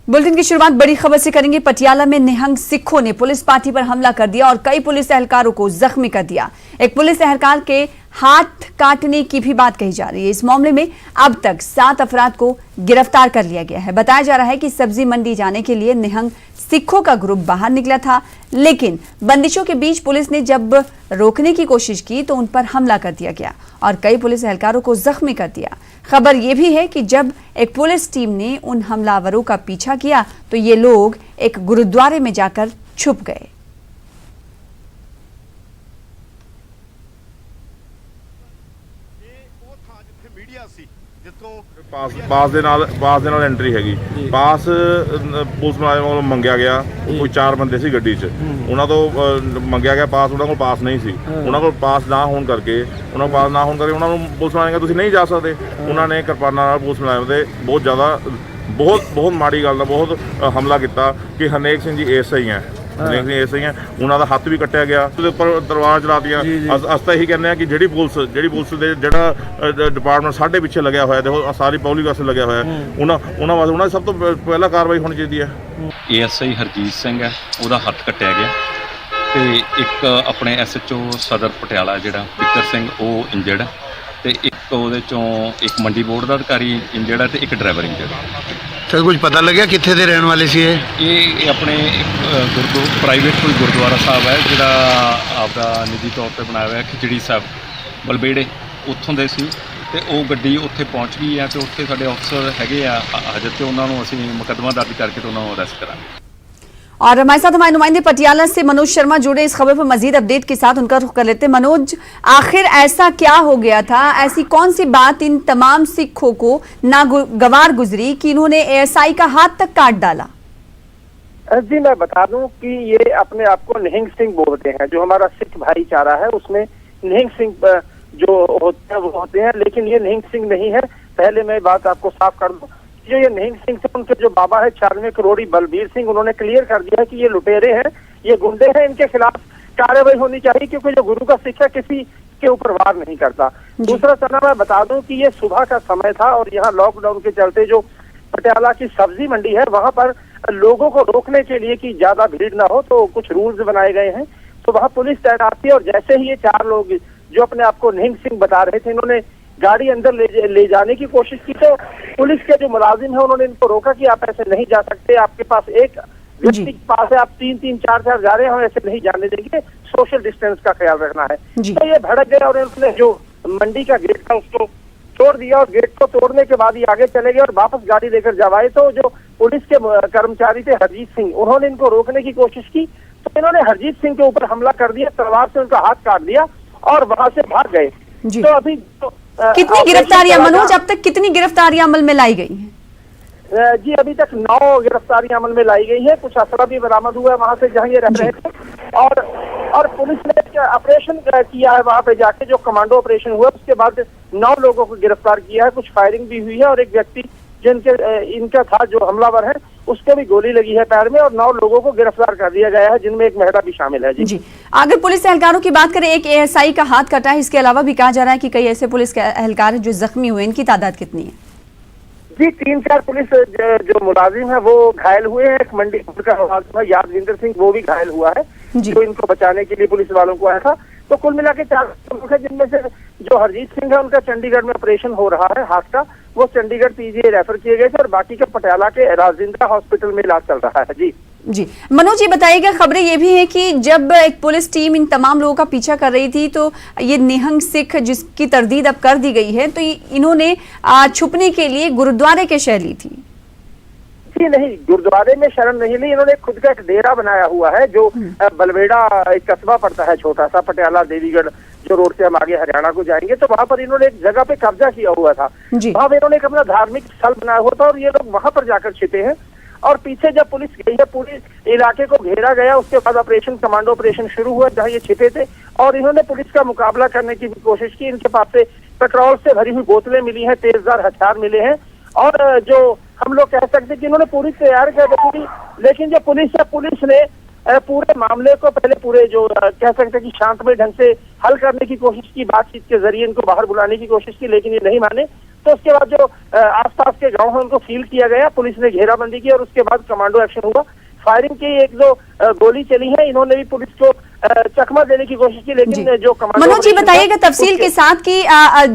Bulletin की शुरुआत बड़ी खबर से करेंगे। पटियाला में निहंग सिखों ने पुलिस पार्टी पर हमला कर दिया और कई पुलिस एहलकारों को जख्मी कर दिया। एक पुलिस एहलकार के हाथ काटने की भी बात कही जा रही है। इस मामले में अब तक 7 अफराद को गिरफ्तार कर लिया गया है। बताया जा रहा है कि सब्जी मंडी जाने के लिए निहंग सिखों का ग्रुप बाहर निकला था, लेकिन बंदिशों के बीच पुलिस ने जब रोकने की कोशिश की तो उन पर हमला कर दिया गया और कई पुलिस एहलकारों को जख्मी कर दिया। खबर यह भी है कि जब एक पुलिस टीम ने उन हमलावरों का पीछा किया तो ये लोग एक गुरुद्वारे में जाकर छुप गए। पास ਦੇ ਨਾਲ ਐਂਟਰੀ ਹੈਗੀ। ਪਾਸ ਪੁਲਿਸ ਮੁਲਾਜ਼ਮਾਂ ਕੋਲੋਂ ਮੰਗਿਆ ਗਿਆ। ਕੋਈ 4 ਬੰਦੇ ਸੀ ਗੱਡੀ 'ਚ, ਉਹਨਾਂ ਤੋਂ ਮੰਗਿਆ ਗਿਆ ਪਾਸ। ਉਹਨਾਂ ਕੋਲ ਪਾਸ ਨਹੀਂ ਸੀ। ਉਹਨਾਂ ਕੋਲ ਪਾਸ ਨਾ ਹੋਣ ਕਰਕੇ ਉਹਨਾਂ ਨੂੰ ਪੁਲਿਸ ਮੁਲਾਜ਼ਮ ਤੁਸੀਂ ਨਹੀਂ ਜਾ ਸਕਦੇ। ਉਹਨਾਂ ਨੇ ਕਿਰਪਾਨਾਂ ਨਾਲ ਪੁਲਿਸ ਮੁਲਾਜ਼ਮ ਦੇ ਬਹੁਤ ਮਾੜੀ ਗੱਲ ਦਾ ਬਹੁਤ ਹਮਲਾ ਕੀਤਾ ਕਿ ਹਰਨੇਕ ਸਿੰਘ ਜੀ ਐਸਆਈ ਹੈ। ਉਹਨਾਂ ਦਾ ਹੱਥ ਵੀ ਕੱਟਿਆ ਗਿਆ, ਉਹਦੇ ਉੱਪਰ ਤਲਵਾਰ ਚਲਾਤੀਆਂ। ਅਸੀਂ ਤਾਂ ਇਹੀ ਕਹਿੰਦੇ ਆ ਕਿ ਜਿਹੜੀ ਪੁਲਿਸ ਦੇ ਜਿਹੜਾ ਡਿਪਾਰਟਮੈਂਟ ਸਾਡੇ ਪਿੱਛੇ ਲੱਗਿਆ ਹੋਇਆ, ਦੇਖੋ ਸਾਰੀ ਪਬਲਿਕ ਵਾਸਤੇ ਲੱਗਿਆ ਹੋਇਆ, ਉਹਨਾਂ ਦੀ ਸਭ ਤੋਂ ਪਹਿਲਾਂ ਕਾਰਵਾਈ ਹੋਣੀ ਚਾਹੀਦੀ ਹੈ। ਏਐਸਆਈ ਹਰਜੀਤ ਸਿੰਘ ਹੈ, ਉਹਦਾ ਹੱਥ ਕੱਟਿਆ ਗਿਆ ਤੇ ਇੱਕ ਆਪਣੇ ਐਸਐਚਓ ਸਦਰ ਪਟਿਆਲਾ ਜਿਹੜਾ ਵਿਕਰ ਸਿੰਘ ਉਹ ਇੰਜਰਡ ਹੈ ਤੇ ਇੱਕ ਉਹਦੇ ਚੋਂ ਇੱਕ ਮੰਡੀ ਬੋਰਡ ਦਾ ਅਧਿਕਾਰੀ ਇੰਜਰਡ ਹੈ ਤੇ ਇੱਕ ਡਰਾਈਵਰ ਇੰਜਰਡ ਹੈ। सर कुछ पता लगे कितने दे रहने वाले सी है? ये अपने प्राइवेट कोई गुरुद्वारा साहब है जिहड़ा आपदा निजी तौर पर बनाया हुआ है, खिचड़ी साहब बलबेड़े उत्थों दे सी ते ਉਹ ਗੱਡੀ ਉੱਥੇ पहुँच गई है तो ਉੱਥੇ ਸਾਡੇ अफसर हैगे हाजर ਤੇ ਉਹਨਾਂ ਨੂੰ ਅਸੀਂ मुकदमा दर्ज करके तो ਉਹਨਾਂ ਨੂੰ अरेस्ट करांगे। और हमारे साथ हमारे नुमाइंदे पटियाला से मनोज शर्मा जुड़े इस खबर पर मजीद अपडेट के साथ उनका रुख कर लेते हैं। मनोज, आखिर ऐसा क्या हो गया था, ऐसी कौन सी बात इन तमाम सिखों को नागवार गुजरी कि इन्होंने एएसआई का हाथ तक काट डाला? जी मैं बता दूं कि ये अपने आप को निहंग सिंह बोलते हैं। जो हमारा सिख भाईचारा है उसमें निहंग सिंह जो होते हैं वो होते हैं, लेकिन ये निहंग सिंह नहीं है। पहले मैं बात आपको साफ कर दूं, जो ये निहंग सिंह थे उनके जो बाबा है 96 करोड़ी बलबीर सिंह, उन्होंने क्लियर कर दिया है कि ये लुटेरे हैं, ये गुंडे हैं, इनके खिलाफ कार्रवाई होनी चाहिए क्योंकि जो गुरु का सिख है किसी के ऊपर वार नहीं करता। दूसरा चना मैं बता दूं कि ये सुबह का समय था और यहाँ लॉकडाउन के चलते जो पटियाला की सब्जी मंडी है वहां पर लोगों को रोकने के लिए कि ज्यादा भीड़ ना हो तो कुछ रूल्स बनाए गए हैं। तो वहाँ पुलिस तैनात थी और जैसे ही ये 4 लोग जो अपने आप को निहंग सिंह बता रहे थे, इन्होंने गाड़ी अंदर ले जाने की कोशिश की तो पुलिस के जो मुलाजिम है उन्होंने इनको रोका कि आप ऐसे नहीं जा सकते, आपके पास एक व्यक्ति के पास है, आप 3-3 4-4 जा रहे हैं, हम ऐसे नहीं जाने देंगे, सोशल डिस्टेंस का ख्याल रखना है। तो ये भड़क गया और उन्होंने जो मंडी का गेट था उसको तोड़ दिया और गेट को तोड़ने के बाद ये आगे चले गए और वापस गाड़ी लेकर जब आए तो जो पुलिस के कर्मचारी थे हरजीत सिंह, उन्होंने इनको रोकने की कोशिश की तो इन्होंने हरजीत सिंह के ऊपर हमला कर दिया, तलवार से उनका हाथ काट दिया और वहां से भाग गए। तो अभी कितनी गिरफ्तारियां मनोज, अब तक कितनी गिरफ्तारियां अमल में लाई गई हैं? जी अभी तक 9 गिरफ्तारियां अमल में लाई गई है। कुछ असला भी बरामद हुआ है वहां से जहां ये रह रहे थे और पुलिस ने ऑपरेशन किया है वहां पे जाके, जो कमांडो ऑपरेशन हुआ उसके बाद 9 लोगों को गिरफ्तार किया है। कुछ फायरिंग भी हुई है और एक व्यक्ति इनका था जो हमलावर है उसको भी गोली लगी है पैर में और 9 लोगों को गिरफ्तार कर दिया गया है जिनमें एक महिला भी शामिल है। जी अगर पुलिस एहलकारों की बात करें, एक एएसआई का हाथ कटा है, इसके अलावा भी कहा जा रहा है कि कई ऐसे पुलिस एहलकार हैं जो जख्मी हुए, इनकी तादाद कितनी है? जी 3-4 पुलिस जो मुलाजिम है वो घायल हुए हैं। एक मंडी का मुलाजिम है यादविंदर सिंह, वो भी घायल हुआ है जो इनको बचाने के लिए पुलिस वालों को आया था। तो कुल मिला के 4 लोग हैं जिनमें से जो हरजीत सिंह है उनका चंडीगढ़ में ऑपरेशन हो रहा है हाथ का, वो चंडीगढ़ पीजीआई रेफर किए गए थे और बाकी का पटियाला के राजेंद्र हॉस्पिटल में इलाज चल रहा है। जी मनोज, ये बताइएगा, खबरें ये भी है कि जब एक पुलिस टीम इन तमाम लोगों का पीछा कर रही थी तो ये निहंग सिख जिसकी तरदीद अब कर दी गई है तो इन्होंने छुपने के लिए गुरुद्वारे के शहर ली थी? जी नहीं, गुरुद्वारे में शरण नहीं ली, इन्होंने खुद का एक डेरा बनाया हुआ है जो बलबेड़ा एक कस्बा पड़ता है छोटा सा, पटियाला देवीगढ़ जो रोड से हम आगे हरियाणा को जाएंगे तो वहां पर इन्होंने एक जगह पे कब्जा किया हुआ था। वहां पर इन्होंने एक अपना धार्मिक स्थल बनाया हुआ था और ये लोग वहां पर जाकर छिपे हैं और पीछे जब पुलिस गई है पूरे इलाके को घेरा गया, उसके बाद ऑपरेशन कमांडो ऑपरेशन शुरू हुआ जहाँ ये छिपे थे और इन्होंने पुलिस का मुकाबला करने की भी कोशिश की। इनके पास से पेट्रोल से भरी हुई बोतलें मिली हैं, तेजधार हथियार मिले हैं और जो हम लोग कह सकते हैं कि इन्होंने पूरी तैयार कर दी थी, लेकिन जो पुलिस ने पूरे मामले को पहले पूरे जो कह सकते हैं कि शांतमय ढंग से हल करने की कोशिश की, बातचीत के जरिए इनको बाहर बुलाने की कोशिश की, लेकिन ये नहीं माने। तो उसके बाद जो आसपास के गांव हैं उनको सील किया गया, पुलिस ने घेराबंदी की और उसके बाद कमांडो एक्शन हुआ। फायरिंग की एक दो गोली चली है, इन्होंने भी पुलिस को चकमा देने की कोशिश की, लेकिन जो कमांडो मनोज जी बताइएगा तफसील के साथ कि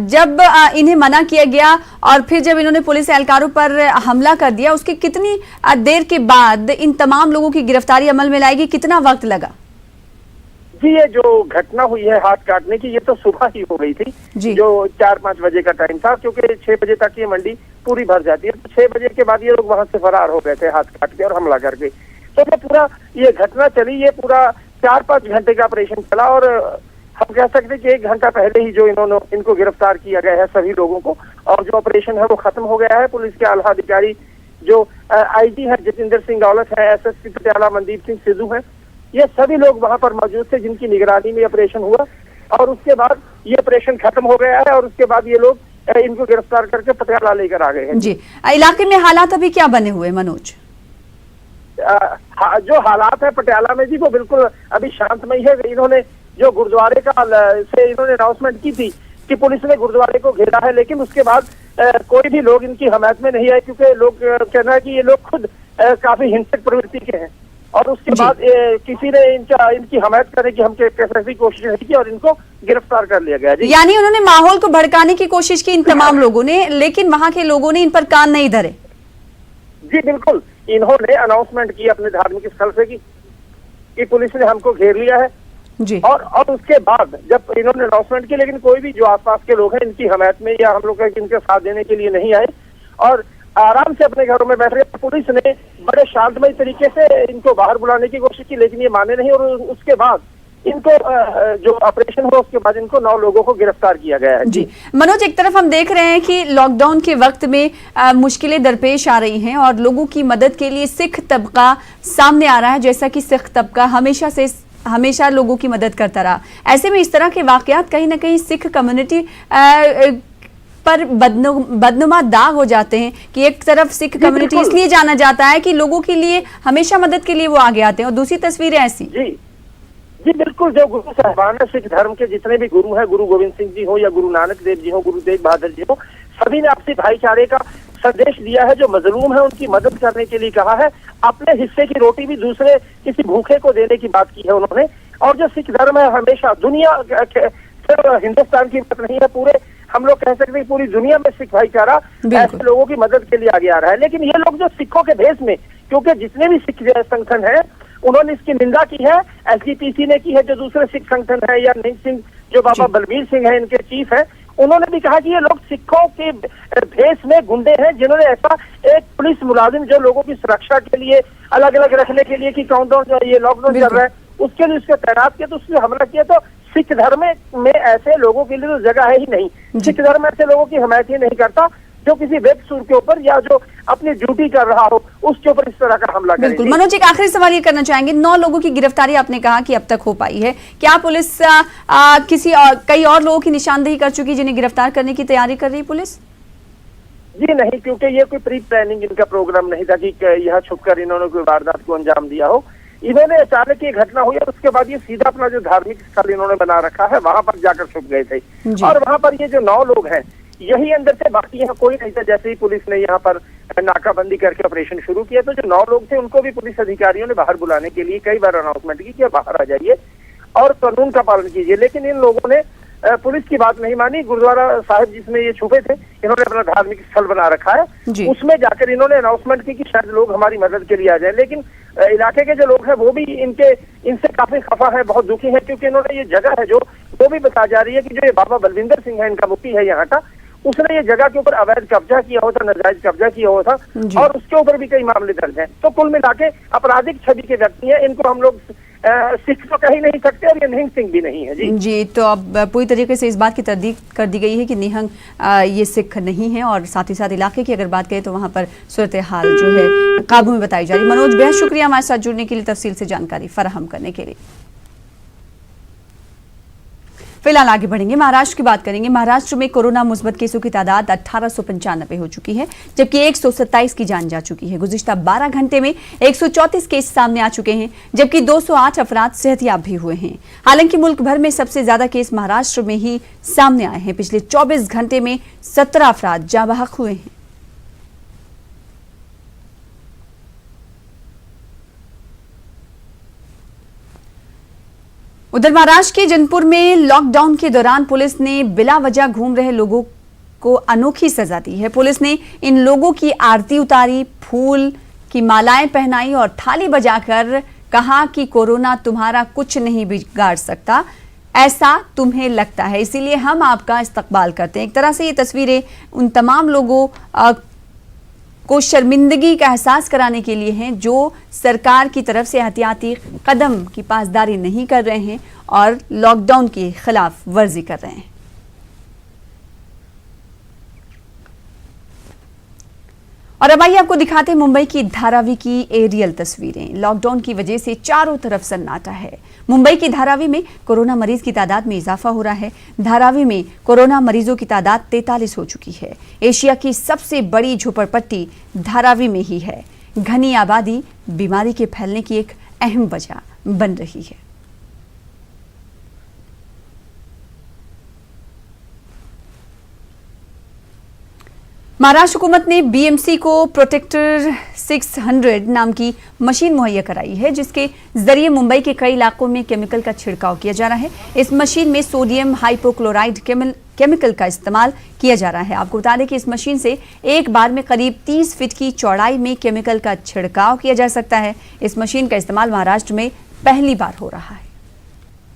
जब इन्हें मना किया गया और फिर जब इन्होंने पुलिस एहलकारों पर हमला कर दिया, उसके कितनी देर के बाद इन तमाम लोगों की गिरफ्तारी अमल में लाएगी, कितना वक्त लगा? जी, ये जो घटना हुई है हाथ काटने की, ये तो सुबह ही हो गई थी जी। जो 4-5 बजे का टाइम था, क्योंकि 6 बजे तक ये मंडी पूरी भर जाती है। तो 6 बजे के बाद ये लोग वहां से फरार हो गए थे हाथ काट के और हमला करके। तो ये पूरा ये घटना चली, ये पूरा 4-5 घंटे का ऑपरेशन चला और हम कह सकते कि 1 घंटा पहले ही जो इनको गिरफ्तार किया गया है सभी लोगों को, और जो ऑपरेशन है वो खत्म हो गया है। पुलिस के आला अधिकारी जो आईजी है जतिंदर सिंह दौलत है, एसएसपी पटियाला मनदीप सिंह सिद्धू है, ये सभी लोग वहां पर मौजूद थे जिनकी निगरानी में ऑपरेशन हुआ। और उसके बाद ये ऑपरेशन खत्म हो गया है और उसके बाद ये लोग इनको गिरफ्तार करके पटियाला लेकर आ गए हैं। जी, इलाके में हालात अभी क्या बने हुए मनोज? जो हालात है पटियाला में जी वो बिल्कुल अभी शांतमय है। इन्होंने जो गुरुद्वारे का से इन्होंने अनाउंसमेंट की थी कि पुलिस ने गुरुद्वारे को घेरा है, लेकिन उसके बाद कोई भी लोग इनकी हमायत में नहीं आए, क्योंकि लोग कहना है कि ये लोग खुद काफी हिंसक प्रवृत्ति के हैं। और उसके बाद किसी ने इनकी हमायत करने की कैसे कोशिश नहीं की और इनको गिरफ्तार कर लिया गया। जी, यानी उन्होंने माहौल को भड़काने की कोशिश की इन तमाम लोगों ने, लेकिन वहां के लोगों ने इन पर कान नहीं धरे। जी बिल्कुल, इन्होंने अनाउंसमेंट की अपने धार्मिक स्थल से कि पुलिस ने हमको घेर लिया है जी। और उसके बाद जब इन्होंने अनाउंसमेंट की, लेकिन कोई भी जो आसपास के लोग हैं इनकी हमायत में या हम लोग इनके साथ देने के लिए नहीं आए और आराम से अपने घरों में बैठ गए। पुलिस ने बड़े शांतमय तरीके से इनको बाहर बुलाने की कोशिश की, लेकिन ये माने नहीं और उसके बाद इनको जो ऑपरेशन हुआ उसके बाद इनको 9 लोगों को गिरफ्तार किया गया है। जी मनोज, एक तरफ हम देख रहे हैं कि लॉकडाउन के वक्त में मुश्किलें दरपेश आ रही हैं और लोगों की मदद के लिए सिख तबका सामने आ रहा है, जैसा कि सिख तबका हमेशा लोगों की मदद करता रहा। ऐसे में इस तरह के वाकयात कहीं ना कहीं सिख कम्युनिटी पर बदनुमा दाग हो जाते हैं कि एक तरफ सिख कम्युनिटी इसलिए जाना जाता है कि लोगों के लिए हमेशा मदद के लिए वो आगे आते हैं और दूसरी तस्वीरें ऐसी। जी बिल्कुल, जो गुरु साहबान है सिख धर्म के जितने भी गुरु हैं, गुरु गोविंद सिंह जी हो या गुरु नानक देव जी हो, गुरु तेग बहादुर जी हो, सभी ने आपसी भाईचारे का संदेश दिया है। जो मजलूम है उनकी मदद करने के लिए कहा है, अपने हिस्से की रोटी भी दूसरे किसी भूखे को देने की बात की है उन्होंने। और जो सिख धर्म है हमेशा दुनिया सिर्फ हिंदुस्तान की बात नहीं है, पूरे हम लोग कह सकते हैं पूरी दुनिया में सिख भाईचारा ऐसे लोगों की मदद के लिए आगे आ रहा है। लेकिन ये लोग जो सिखों के भेष में, क्योंकि जितने भी सिख संगठन है उन्होंने इसकी निंदा की है, एसजीपीसी ने की है, जो दूसरे सिख संगठन है, या निंग सिंह जो बाबा बलबीर सिंह है इनके चीफ है, उन्होंने भी कहा कि ये लोग सिखों के भेष में गुंडे हैं, जिन्होंने ऐसा एक पुलिस मुलाजिम जो लोगों की सुरक्षा के लिए अलग अलग रखने के लिए कि काउंटडाउन ये लॉकडाउन चल रहा है उसके लिए उसको तैनात किया, तो उसने हमला किया। तो सिख धर्म में ऐसे लोगों के लिए तो जगह है ही नहीं। सिख धर्म ऐसे लोगों की हमायत ही नहीं करता जो किसी बेकसूर के ऊपर या जो अपनी ड्यूटी कर रहा हो उसके ऊपर इस तरह का हमला करे। बिल्कुल मनोज, एक आखिरी सवाल ये करना चाहेंगे, 9 लोगों की गिरफ्तारी आपने कहा कि अब तक हो पाई है, क्या पुलिस कई और लोगों की निशानदेही कर चुकी जिन्हें गिरफ्तार करने की तैयारी कर रही पुलिस? जी नहीं, क्योंकि ये कोई प्री प्लानिंग इनका प्रोग्राम नहीं था कि यहाँ छुपकर इन्होंने कोई वारदात को अंजाम दिया हो। इन्होंने अचानक ये घटना हुई और उसके बाद ये सीधा अपना जो धार्मिक स्थल इन्होंने बना रखा है वहां पर जाकर छुप गए थे और वहां पर ये जो 9 लोग हैं यही अंदर से, बाकी यहाँ कोई नहीं था। जैसे ही पुलिस ने यहाँ पर नाकाबंदी करके ऑपरेशन शुरू किया तो जो 9 लोग थे उनको भी पुलिस अधिकारियों ने बाहर बुलाने के लिए कई बार अनाउंसमेंट की कि बाहर आ जाइए और कानून का पालन कीजिए, लेकिन इन लोगों ने पुलिस की बात नहीं मानी। गुरुद्वारा साहिब जिसमें ये छुपे थे, इन्होंने अपना धार्मिक स्थल बना रखा है, उसमें जाकर इन्होंने अनाउंसमेंट की कि शायद लोग हमारी मदद के लिए आ जाए। लेकिन इलाके के जो लोग हैं वो भी इनसे काफी खफा है, बहुत दुखी है, क्योंकि इन्होंने ये जगह है जो वो भी बता जा रही है कि जो ये बाबा बलविंदर सिंह है, इनका मुफ्ती है यहाँ का, उसने ये जगह के ऊपर अवैध कब्जा किया हुआ था, नाजायज कब्जा किया हुआ था और उसके ऊपर भी कई मामले दर्ज हैं। तो कुल मिला के आपराधिक छवि के व्यक्ति हैं, इनको हम लोग सिख तो कह ही नहीं सकते और ये निहंग सिंह भी नहीं है। जी तो अब पूरी तरीके से इस बात की तरदीद कर दी गई है कि निहंग ये सिख नहीं है और साथ ही साथ इलाके की अगर बात करें तो वहां पर सूरत हाल जो है काबू में बताई जा रही। मनोज, बेहद शुक्रिया हमारे साथ जुड़ने के लिए, तफसील से जानकारी फराहम करने के लिए। फिलहाल आगे बढ़ेंगे, महाराष्ट्र की बात करेंगे। महाराष्ट्र में कोरोना मुस्बत केसों की तादाद 1895 हो चुकी है, जबकि 127 की जान जा चुकी है। गुज़िश्ता 12 घंटे में 134 केस सामने आ चुके हैं, जबकि 208 अफराद सेहतियाब भी हुए हैं। हालांकि मुल्क भर में सबसे ज्यादा केस महाराष्ट्र में ही सामने आए हैं। पिछले 24 घंटे में 17 अफराद जाँ बहक हुए हैं। उधर महाराष्ट्र के जौनपुर में लॉकडाउन के दौरान पुलिस ने बिला वजह घूम रहे लोगों को अनोखी सजा दी है। पुलिस ने इन लोगों की आरती उतारी, फूल की मालाएं पहनाई और थाली बजाकर कहा कि कोरोना तुम्हारा कुछ नहीं बिगाड़ सकता, ऐसा तुम्हें लगता है, इसीलिए हम आपका इस्तकबाल करते हैं। एक तरह से ये तस्वीरें उन तमाम लोगों को शर्मिंदगी का एहसास कराने के लिए हैं जो सरकार की तरफ से एहतियाती कदम की पासदारी नहीं कर रहे हैं और लॉकडाउन के खिलाफ वर्जी कर रहे हैं। और अब आइए आपको दिखाते हैं मुंबई की धारावी की एरियल तस्वीरें। लॉकडाउन की वजह से चारों तरफ सन्नाटा है। मुंबई की धारावी में कोरोना मरीज की तादाद में इजाफा हो रहा है। धारावी में कोरोना मरीजों की तादाद 43 हो चुकी है। एशिया की सबसे बड़ी झोपड़पट्टी धारावी में ही है। घनी आबादी बीमारी के फैलने की एक अहम वजह बन रही है। महाराष्ट्र हुकूमत ने बीएमसी को प्रोटेक्टर 600 नाम की मशीन मुहैया कराई है, जिसके जरिए मुंबई के कई इलाकों में केमिकल का छिड़काव किया जा रहा है। इस मशीन में सोडियम हाइपोक्लोराइड केमिकल का इस्तेमाल किया जा रहा है। आपको बता दें कि इस मशीन से एक बार में करीब 30 फीट की चौड़ाई में केमिकल का छिड़काव किया जा सकता है। इस मशीन का इस्तेमाल महाराष्ट्र में पहली बार हो रहा है।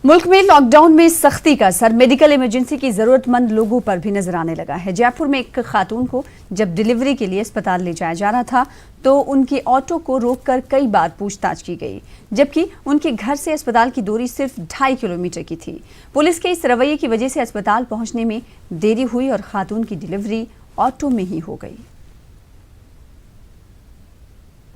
मुल्क में लॉकडाउन में सख्ती का असर मेडिकल इमरजेंसी की जरूरतमंद लोगों पर भी नजर आने लगा है। जयपुर में एक खातून को जब डिलीवरी के लिए अस्पताल ले जाया जा रहा था तो उनके ऑटो को रोककर कई बार पूछताछ की गई, जबकि उनके घर से अस्पताल की दूरी सिर्फ 2.5 किलोमीटर की थी। पुलिस के इस रवैये की वजह से अस्पताल पहुंचने में देरी हुई और खातून की डिलीवरी ऑटो में ही हो गई।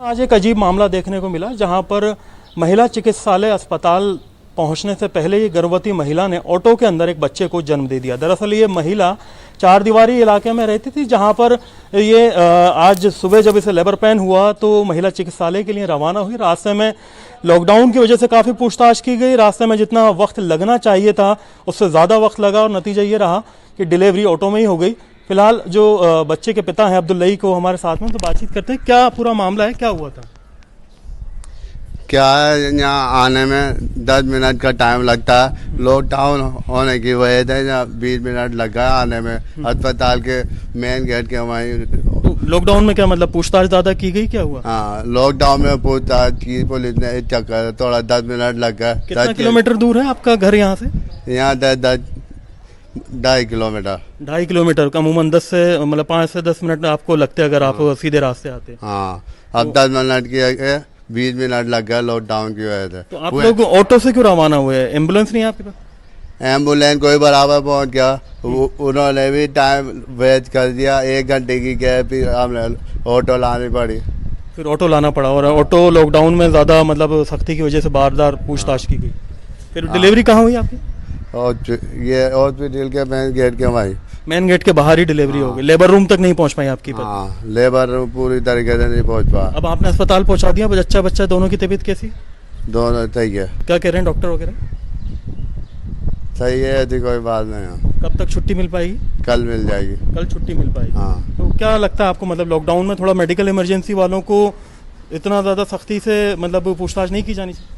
आज एक अजीब मामला देखने को मिला, जहां पर महिला चिकित्सालय अस्पताल पहुंचने से पहले ये गर्भवती महिला ने ऑटो के अंदर एक बच्चे को जन्म दे दिया। दरअसल ये महिला चार दीवारी इलाके में रहती थी, जहां पर ये आज सुबह जब इसे लेबर पेन हुआ तो महिला चिकित्सालय के लिए रवाना हुई। रास्ते में लॉकडाउन की वजह से काफ़ी पूछताछ की गई। रास्ते में जितना वक्त लगना चाहिए था उससे ज़्यादा वक्त लगा और नतीजा ये रहा कि डिलीवरी ऑटो में ही हो गई। फिलहाल जो बच्चे के पिता हैं अब्दुल्लई को हमारे साथ में, तो बातचीत करते हैं। क्या पूरा मामला है, क्या हुआ था? क्या है, यहाँ आने में 10 मिनट का टाइम लगता है। लॉकडाउन होने की वजह से 20 मिनट लगा आने में। अस्पताल के मेन गेट के वहीं। तो लॉकडाउन में क्या मतलब पूछताछ ज़्यादा की गई, क्या हुआ? हाँ, लॉकडाउन में पूछताछ की पुलिस ने, चक्कर थोड़ा 10 मिनट लगा। कितना किलोमीटर दूर है आपका घर यहाँ से? यहाँ 2.5 किलोमीटर। 2.5 किलोमीटर का अमूमन 10 से मतलब 5 से 10 मिनट आपको लगते हैं अगर आप सीधे रास्ते आते? हाँ, अब 10 मिनट की 20 मिनट लग गया लॉकडाउन की वजह से। तो आप लोग ऑटो से क्यों रवाना हुए? एम्बुलेंस नहीं है आपके पास? एम्बुलेंस कोई बराबर पहुंच गया, उन्होंने भी टाइम वेस्ट कर दिया। 1 घंटे की कैब, फिर हमने ऑटो लानी पड़ी। फिर ऑटो लाना पड़ा और ऑटो लॉकडाउन में ज़्यादा मतलब सख्ती की वजह से बार बार पूछताछ की गई। फिर डिलीवरी कहाँ हुई आपकी? और ये हॉस्पिटल के मेन गेट के वहीं, मेन गेट के बाहर ही डिलीवरी हो गई। लेबर रूम तक नहीं पहुंच पाई आपकी? हाँ, लेबर रूम पूरी तरीके से नहीं पहुंच पाया। अब आपने अस्पताल पहुंचा दिया, बच्चा दोनों की तबीयत कैसी? दोनों सही है। क्या कह रहे हैं डॉक्टर वगैरह? सही है, ऐसी कोई बात नहीं है। कब तक छुट्टी मिल पाएगी? कल मिल जाएगी। कल छुट्टी मिल पाएगी। हाँ। तो क्या लगता है आपको, मतलब लॉकडाउन में थोड़ा मेडिकल इमरजेंसी वालों को इतना ज़्यादा सख्ती से मतलब पूछताछ नहीं की जानी चाहिए?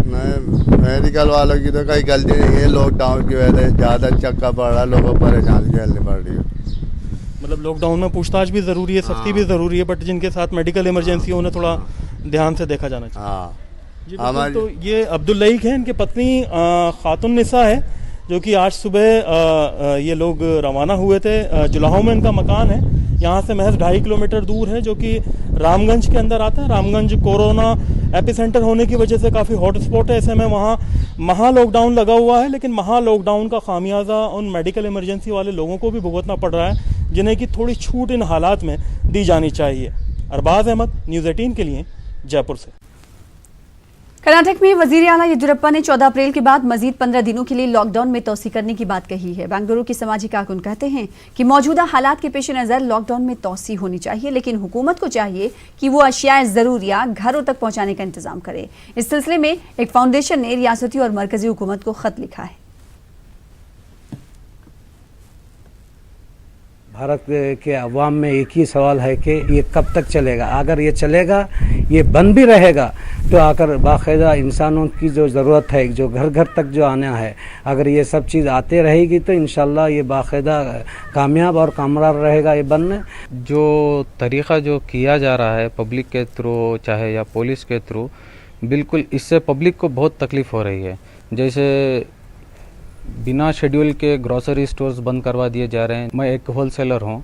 नहीं, मेडिकल वालों की तो कोई गलती नहीं है। लॉकडाउन की वजह से ज़्यादा चक्का पड़ रहा है, लोगों को परेशानी झेलनी पड़ रही है। मतलब लॉकडाउन में पूछताछ भी ज़रूरी है, सख्ती भी ज़रूरी है, बट जिनके साथ मेडिकल इमरजेंसी हो उन्हें थोड़ा ध्यान से देखा जाना चाहिए। हाँ, जी बिल्कुल। तो ये अब्दुल्लई हैं, इनकी पत्नी खातून निसा है, जो कि आज सुबह ये लोग रवाना हुए थे। जुलाहो में इनका मकान है, यहाँ से महज 2.5 किलोमीटर दूर है, जो कि रामगंज के अंदर आता है। रामगंज कोरोना एपिसेंटर होने की वजह से काफ़ी हॉट स्पॉट है। ऐसे में वहाँ महा लॉकडाउन लगा हुआ है, लेकिन महा लॉकडाउन का खामियाजा उन मेडिकल इमरजेंसी वाले लोगों को भी भुगतना पड़ रहा है, जिन्हें कि थोड़ी छूट इन हालात में दी जानी चाहिए। अरबाज अहमद, न्यूज़ 18 के लिए जयपुर से। कर्नाटक में वजीर आला येदियुरप्पा ने 14 अप्रैल के बाद मजीद 15 दिनों के लिए लॉकडाउन में तोसी करने की बात कही है। बेंगलुरु के समाजी कारकुन कहते हैं कि मौजूदा हालात के पेश नजर लॉकडाउन में तोसी होनी चाहिए, लेकिन हुकूमत को चाहिए कि वो अशियाए जरूरिया घरों तक पहुंचाने का इंतजाम करे। इस सिलसिले में एक फाउंडेशन ने रियासती और मरकजी हुकूमत को खत लिखा है। भारत के अवाम में एक ही सवाल है कि ये कब तक चलेगा। अगर ये चलेगा, ये बंद भी रहेगा, तो आकर बाकायदा इंसानों की जो ज़रूरत है, जो घर घर तक जो आना है, अगर ये सब चीज़ आते रहेगी तो इंशाल्लाह ये बाकायदा कामयाब और कामयाब रहेगा ये बनने। जो तरीक़ा जो किया जा रहा है पब्लिक के थ्रू चाहे या पुलिस के थ्रू, बिल्कुल इससे पब्लिक को बहुत तकलीफ़ हो रही है। जैसे बिना शेड्यूल के ग्रॉसरी स्टोर्स बंद करवा दिए जा रहे हैं। मैं एक होलसेलर हूँ,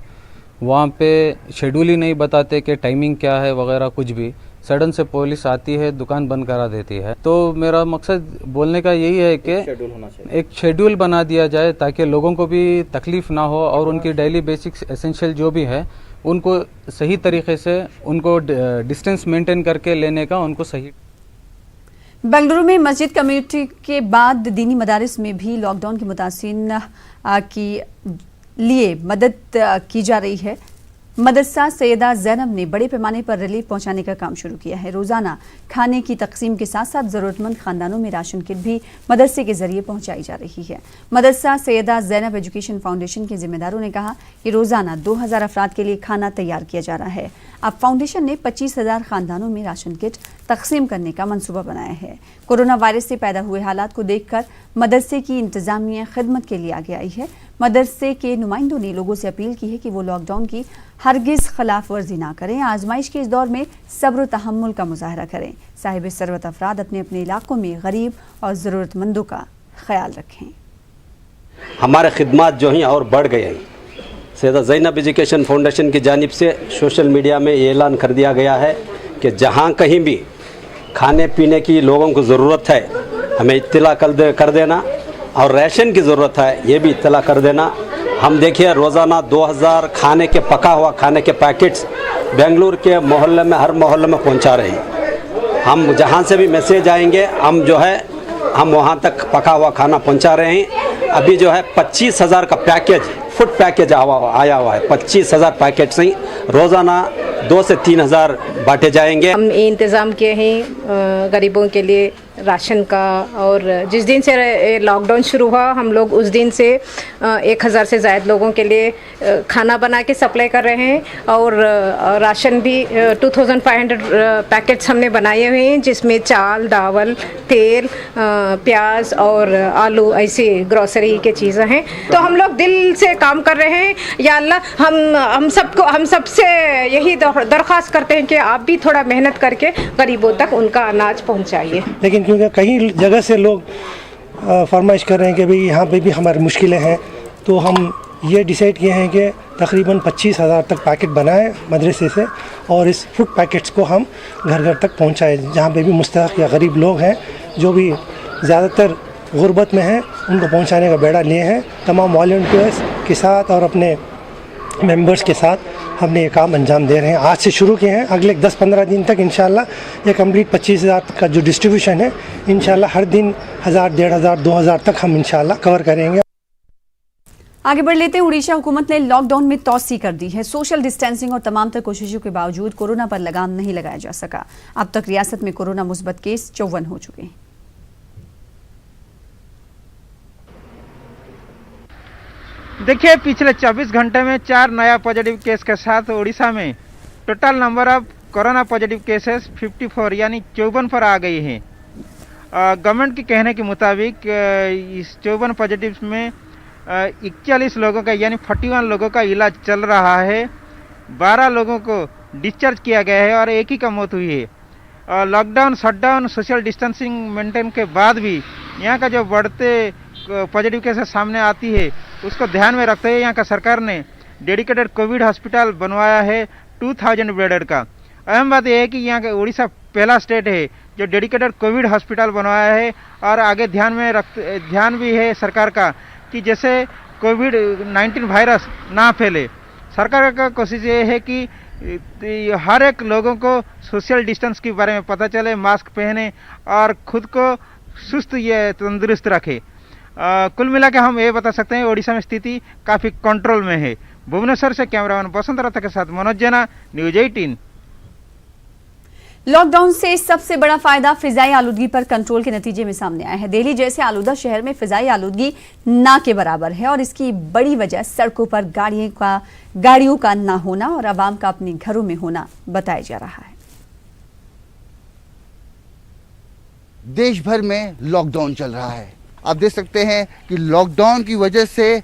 वहाँ पे शेड्यूल ही नहीं बताते कि टाइमिंग क्या है वगैरह कुछ भी। सडन से पुलिस आती है, दुकान बंद करा देती है। तो मेरा मकसद बोलने का यही है कि एक शेड्यूल बना दिया जाए ताकि लोगों को भी तकलीफ़ ना हो और उनकी डेली बेसिक्स एसेंशियल जो भी है उनको सही तरीके से उनको डिस्टेंस मेंटेन करके लेने का उनको सही। बेंगलुरु में मस्जिद कम्युनिटी के बाद दीनी मदारिस में भी लॉकडाउन के मुतासिरीन की लिए मदद की जा रही है। मदरसा सैयदा ज़ैनब ने बड़े पैमाने पर रिलीफ पहुंचाने का काम शुरू किया है। रोज़ाना खाने की तकसीम के साथ साथ ज़रूरतमंद खानदानों में राशन किट भी मदरसे के जरिए पहुंचाई जा रही है। मदरसा सैयदा ज़ैनब एजुकेशन फाउंडेशन के जिम्मेदारों ने कहा कि रोज़ाना 2000 अफराद के लिए खाना तैयार किया जा रहा है। अब फाउंडेशन ने 25,000 खानदानों में राशन किट तकसीम करने का मंसूबा बनाया है। कोरोना वायरस से पैदा हुए हालात को देखकर मदरसे की इंतजामिया खिदमत के लिए आगे आई है। मदरसे के नुमाइंदों ने लोगों से अपील की है कि वो लॉकडाउन की हरगिज खिलाफ वर्जी ना करें। आजमाइश के इस दौर में सब्र तहम्मुल का मुजाहरा करें। साहिब सरवत अफराद अपने अपने इलाकों में गरीब और ज़रूरतमंदों का ख्याल रखें। हमारे खिदमात जो हैं और बढ़ गए हैं। सैयदा ज़ैनब एजुकेशन फाउंडेशन की जानिब से सोशल मीडिया में ये ऐलान कर दिया गया है कि जहाँ कहीं भी खाने पीने की लोगों को ज़रूरत है, हमें इत्तला कर देना, और राशन की ज़रूरत है ये भी इत्तला कर देना। हम देखिए रोज़ाना 2000 खाने के पका हुआ खाने के पैकेट्स बेंगलुरु के मोहल्ले में हर मोहल्ले में पहुंचा रहे हैं। हम जहां से भी मैसेज आएंगे हम वहां तक पका हुआ खाना पहुंचा रहे हैं। अभी जो है 25,000 का पैकेज फूड पैकेज आया हुआ है। 25,000 पैकेट से रोज़ाना 2 से 3,000 बांटे जाएंगे। हम इंतज़ाम किए हैं गरीबों के लिए राशन का, और जिस दिन से लॉकडाउन शुरू हुआ हम लोग उस दिन से 1,000 से ज़्यादा लोगों के लिए खाना बना के सप्लाई कर रहे हैं, और राशन भी 2,500 पैकेट्स हमने बनाए हुए हैं, जिसमें चावल, दावल, तेल, प्याज और आलू, ऐसी ग्रोसरी के चीज़ें हैं। तो हम लोग दिल से काम कर रहे हैं। या अल्लाह हम सबसे यही दरख्वास्त करते हैं कि आप भी थोड़ा मेहनत करके गरीबों तक उनका अनाज पहुंचाइए। लेकिन क्योंकि कई जगह से लोग फरमाइश कर रहे हैं कि भाई यहाँ पे भी हमारी मुश्किलें हैं, तो हम ये डिसाइड किए हैं कि तकरीबन 25,000 तक पैकेट बनाएं मदरसे से, और इस फूड पैकेट्स को हम घर घर तक पहुँचाएँ। जहाँ पे भी मुस्तहक़ या गरीब लोग हैं, जो भी ज़्यादातर गुर्बत में हैं, उनको पहुँचाने का बेड़ा लिए हैं। तमाम वॉलंटियर्स के साथ और अपने मेंबर्स के साथ हमने ये काम अंजाम दे रहे हैं। आज से शुरू किए हैं, अगले 10-15 दिन तक इंशाल्लाह ये कंप्लीट 25,000 का जो डिस्ट्रीब्यूशन है, इंशाल्लाह हर दिन 1,000, 1,500, 2,000 तक हम इंशाल्लाह कवर करेंगे। आगे बढ़ लेते हैं। उड़ीसा हुकूमत ने लॉकडाउन में तोसी कर दी है। सोशल डिस्टेंसिंग और तमाम तर कोशिशों के बावजूद कोरोना पर लगाम नहीं लगाया जा सका। अब तक रियासत में कोरोना मुस्बत केस 54 हो चुके हैं। देखिए, पिछले 24 घंटे में 4 नया पॉजिटिव केस के साथ उड़ीसा में total number of corona positive cases 54 यानी 54 पर आ गई हैं। गवर्नमेंट के कहने के मुताबिक इस 54 पॉजिटिव में 41 लोगों का यानी 41 लोगों का इलाज चल रहा है। 12 लोगों को डिस्चार्ज किया गया है और एक ही का मौत हुई है। Lockdown, shutdown, social distancing maintain के बाद भी यहाँ का जो बढ़ते पॉजिटिव केसेस सामने आती है उसको ध्यान में रखते हुए यहाँ का सरकार ने डेडिकेटेड कोविड हॉस्पिटल बनवाया है 2000 बेडेड का। अहम बात यह है कि यहाँ का उड़ीसा पहला स्टेट है जो डेडिकेटेड कोविड हॉस्पिटल बनवाया है, और आगे ध्यान भी है सरकार का कि जैसे कोविड-19 वायरस ना फैले। सरकार का कोशिश ये है कि हर एक लोगों को सोशल डिस्टेंस के बारे में पता चले, मास्क पहने और खुद को सुस्त ये तंदुरुस्त रखे। कुल मिला के हम ये बता सकते हैं ओडिशा में स्थिति काफ़ी कंट्रोल में है। भुवनेश्वर से कैमरामैन बसंत रथ के साथ मनोज जेना, न्यूज 18। लॉकडाउन से सबसे बड़ा फायदा फिजाई आलूदगी पर कंट्रोल के नतीजे में सामने आया है। दिल्ली जैसे आलूदा शहर में फिजाई आलूदगी ना के बराबर है और इसकी बड़ी वजह सड़कों पर गाड़ियों का ना होना और आवाम का अपने घरों में होना बताया जा रहा है। देश भर में लॉकडाउन चल रहा है। आप देख सकते हैं कि लॉकडाउन की वजह से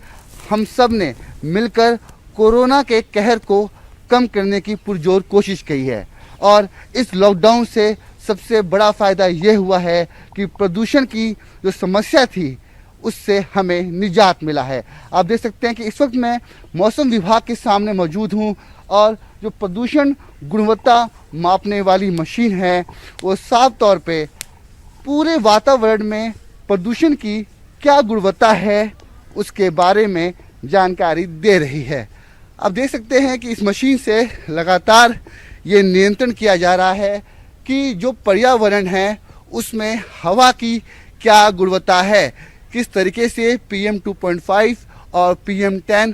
हम सब ने मिलकर कोरोना के कहर को कम करने की पुरजोर कोशिश की है और इस लॉकडाउन से सबसे बड़ा फ़ायदा यह हुआ है कि प्रदूषण की जो समस्या थी उससे हमें निजात मिला है। आप देख सकते हैं कि इस वक्त मैं मौसम विभाग के सामने मौजूद हूं और जो प्रदूषण गुणवत्ता मापने वाली मशीन है वो साफ तौर पे पूरे वातावरण में प्रदूषण की क्या गुणवत्ता है उसके बारे में जानकारी दे रही है। आप देख सकते हैं कि इस मशीन से लगातार ये नियंत्रण किया जा रहा है कि जो पर्यावरण है उसमें हवा की क्या गुणवत्ता है, किस तरीके से PM 2.5 और PM 10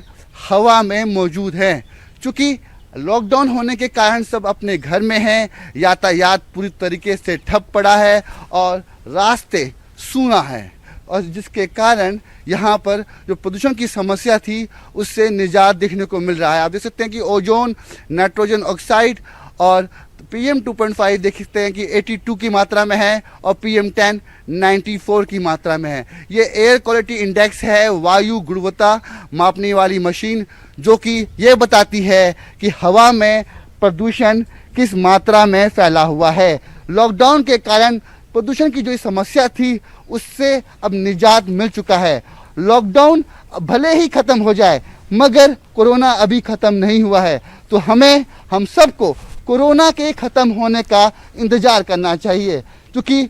हवा में मौजूद हैं। चूँकि लॉकडाउन होने के कारण सब अपने घर में हैं, यातायात पूरी तरीके से ठप पड़ा है और रास्ते सूना है और जिसके कारण यहाँ पर जो प्रदूषण की समस्या थी उससे निजात देखने को मिल रहा है। आप देख सकते हैं कि ओजोन, नाइट्रोजन ऑक्साइड और PM 2.5 देख सकते हैं कि 82 की मात्रा में है और PM 10 94 की मात्रा में है। ये एयर क्वालिटी इंडेक्स है, वायु गुणवत्ता मापने वाली मशीन, जो कि ये बताती है कि हवा में प्रदूषण किस मात्रा में फैला हुआ है। लॉकडाउन के कारण प्रदूषण की जो समस्या थी उससे अब निजात मिल चुका है। लॉकडाउन भले ही ख़त्म हो जाए मगर कोरोना अभी ख़त्म नहीं हुआ है, तो हम सबको कोरोना के ख़त्म होने का इंतज़ार करना चाहिए, क्योंकि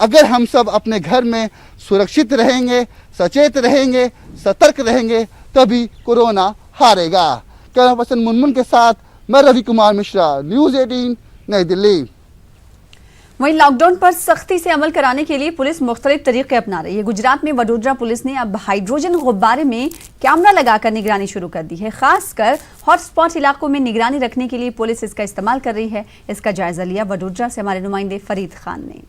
अगर हम सब अपने घर में सुरक्षित रहेंगे, सचेत रहेंगे, सतर्क रहेंगे तभी कोरोना हारेगा। कैमरा पर्सन मुनमुन के साथ मैं रवि कुमार मिश्रा, न्यूज़ 18 नई दिल्ली। वहीं लॉकडाउन पर सख्ती से अमल कराने के लिए पुलिस मुख्तलिफ तरीके अपना रही है। गुजरात में वडोदरा पुलिस ने अब हाइड्रोजन गुब्बारे में कैमरा लगाकर निगरानी शुरू कर दी है। खासकर हॉटस्पॉट इलाकों में निगरानी रखने के लिए पुलिस इसका इस्तेमाल कर रही है। इसका जायजा लिया वडोदरा से हमारे नुमाइंदे फरीद खान ने।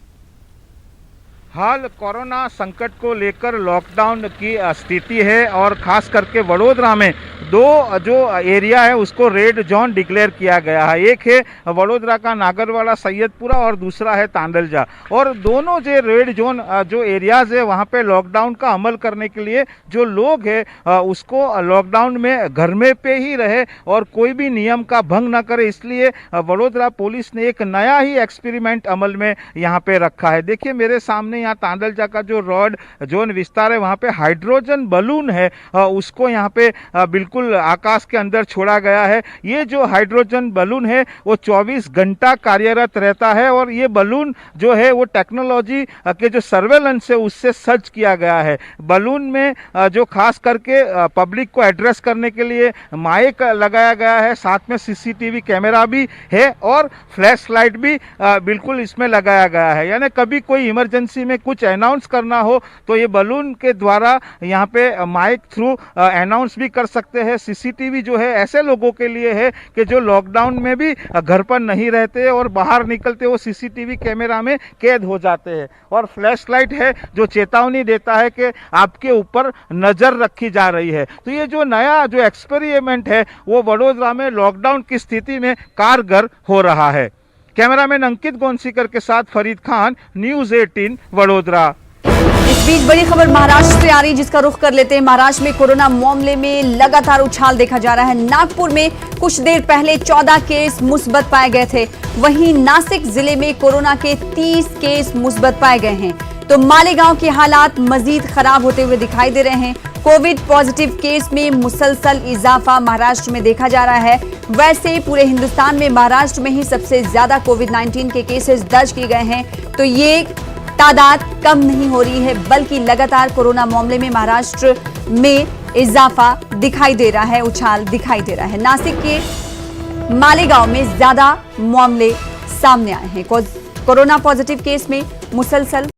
हाल कोरोना संकट को लेकर लॉकडाउन की स्थिति है और खास करके वडोदरा में दो जो एरिया है उसको रेड जोन डिक्लेयर किया गया है। एक है वडोदरा का नागरवाला सैयदपुरा और दूसरा है तांदलजा, और दोनों जो रेड जोन जो एरियाज है वहाँ पे लॉकडाउन का अमल करने के लिए जो लोग है उसको लॉकडाउन में घर में पे ही रहे और कोई भी नियम का भंग ना करे, इसलिए वडोदरा पुलिस ने एक नया ही एक्सपेरिमेंट अमल में यहाँ पे रखा है। देखिए मेरे सामने यहाँ तांदलजा का जो रेड जोन विस्तार है वहाँ पे हाइड्रोजन बलून है उसको यहाँ पे बिल्कुल आकाश के अंदर छोड़ा गया है। ये जो हाइड्रोजन बलून है वो 24 घंटा कार्यरत रहता है और ये बलून जो है वो टेक्नोलॉजी के जो सर्वेलेंस है उससे सज्ज किया गया है। बलून में जो खास करके पब्लिक को एड्रेस करने के लिए माइक लगाया गया है, साथ में CCTV कैमरा भी है और फ्लैश लाइट भी बिल्कुल इसमें लगाया गया है। यानी कभी कोई इमरजेंसी में कुछ अनाउंस करना हो तो ये बलून के द्वारा यहाँ पे माइक थ्रू अनाउंस भी कर सकते हैं। CCTV जो है ऐसे लोगों के लिए है कि जो लॉकडाउन में भी घर पर नहीं रहते और बाहर निकलते वो CCTV कैमरा में कैद हो जाते हैं। और फ्लैश लाइट है जो चेतावनी देता है कि आपके ऊपर नजर रखी जा रही है। तो ये जो नया जो एक्सपेरिमेंट है वो वडोदरा में लॉकडाउन की स्थिति में कारगर हो रहा है। कैमरामैन अंकित गोंसीकर के साथ फरीद खान, न्यूज़ 18 वडोदरा। इस बीच बड़ी खबर महाराष्ट्र से आ रही जिसका रुख कर लेते हैं। महाराष्ट्र में कोरोना मामले में लगातार उछाल देखा जा रहा है। नागपुर में कुछ देर पहले 14 केस मुस्बत पाए गए थे, वहीं नासिक जिले में कोरोना के 30 केस मुस्बत पाए गए हैं। तो मालेगांव के हालात मजीद खराब होते हुए दिखाई दे रहे हैं। कोविड पॉजिटिव केस में मुसलसल इजाफा महाराष्ट्र में देखा जा रहा है। वैसे पूरे हिंदुस्तान में महाराष्ट्र में ही सबसे ज्यादा कोविड-19 के केसेस दर्ज किए गए हैं, तो ये तादाद कम नहीं हो रही है बल्कि लगातार कोरोना मामले में महाराष्ट्र में इजाफा दिखाई दे रहा है, उछाल दिखाई दे रहा है। नासिक के मालेगांव में ज्यादा मामले सामने आए हैं। कोरोना पॉजिटिव केस में मुसलसल